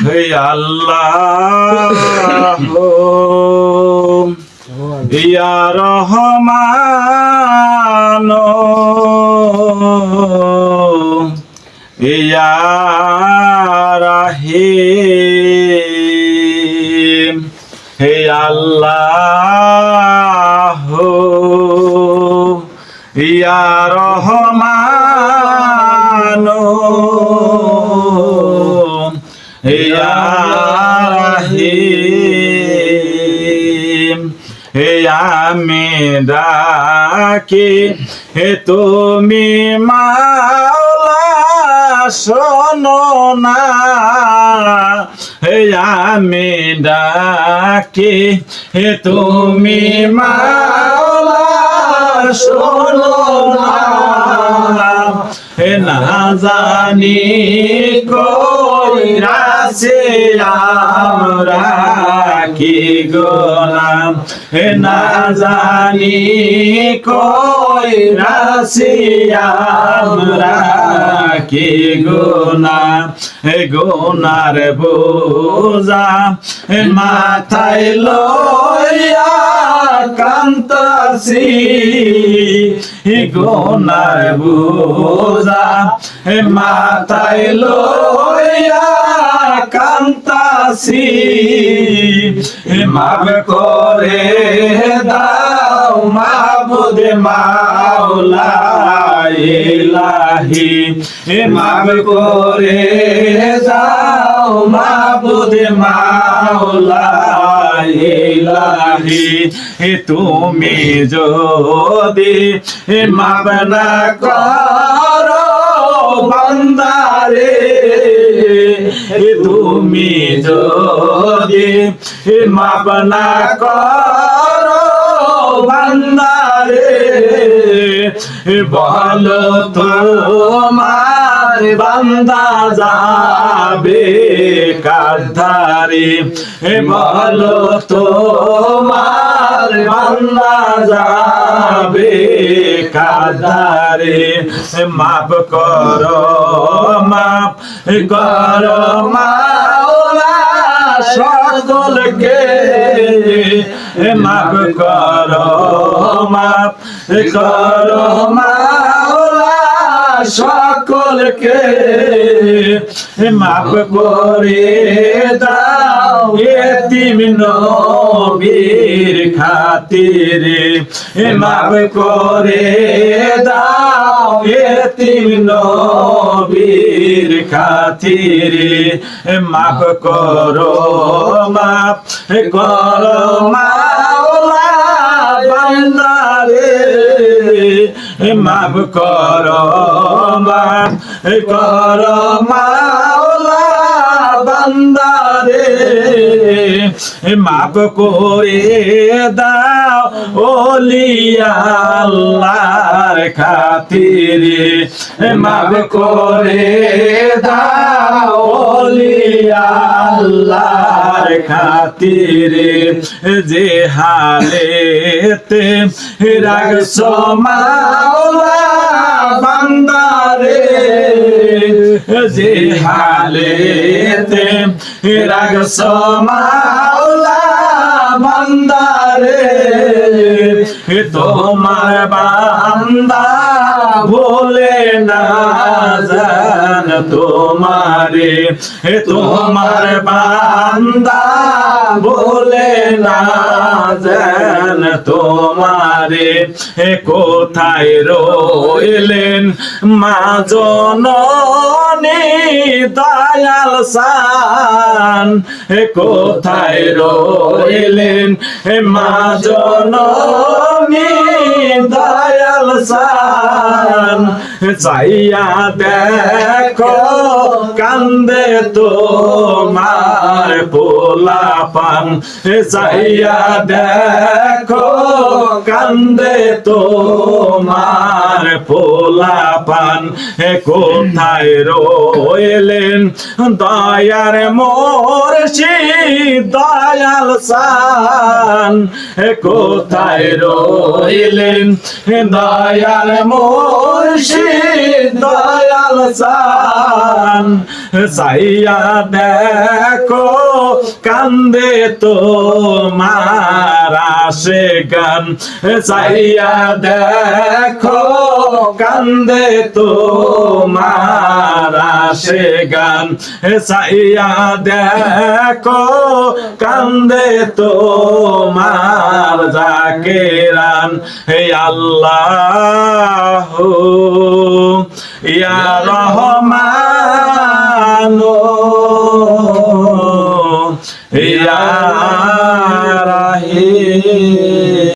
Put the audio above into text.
হে আল্লাহ ইয়া রহমান ইয়া রাহিম হে আল্লাহ ইয়া রহমান ইয়া রাহিম হে আমি ডাকি হে তুমি মাওলা শোনো না হে আমি ডাকি হে তুমি মাওলা শোনো না হে না জানি কইরাছে আমরা কি গোলাম হে না জানি কইরাছে আমরা কি গোলাম হে গোনার বোঝা হে মাথায় লইয়া কান্তাছি হে গোনার বোঝা হে মাথায় লইয়া কান্তাছি হে মাফ করে দাও মাবুদ মাওলা ইলাহি হে মাফ করে দাও মাবুদ মাওলা ইলাহি হে তুমি যদি মাফ না করো বান্দারে তুমি যদি মাফ না করো বান্দারে বলো তোমার বান্দা যাবে কাধারে বলো তোমার বান্দা যাবে কাধারে মাফ করো মাওলা সকলকে মাফ করো মাওলা সকলকে মাফ করে দাও এতিম নবীর খাতিরে মাফ করে দাও এতিম নবীর খাতিরে মাফ করো মাওলা বান্দারে মাফ করো মাওলা বান্দারে মাফ করে দাও ওলিয়া আল্লাহর খাতিরে মাফ করে দাও ওলিয়া আল্লাহর খাতিরে যে হালেতে রাখছো মাওলা বান্দারে যে হালেতে রাখছো মাওলা বান্দারে তোমার বান্দা ভোলে না জান তোমারে তোমার বান্দা ভোলে না জান তোমারে কোথায় রইলেন মা জননী দয়াল সান কোথায় রইলেন মা জননী দয়াল সান চাইয়া দেখো কান্দে তোমার পোলাপান চাইয়া দেখো কান্দে তোমার পোলাপান কোথায় রইলেন দয়ার মুর্শিদ দয়াল সান কোথায় রইলেন দয়াল মুর্শিদ দয়াল সান সাইয়া দেখো কান্দে তোমার আশিকান সাইয়া দেখো কান্দে তোমার আশিকান সাইয়া দেখো কান্দে তোমার জাকিরান হে আল্লাহ ইয়া রহমান ইয়া রাহিম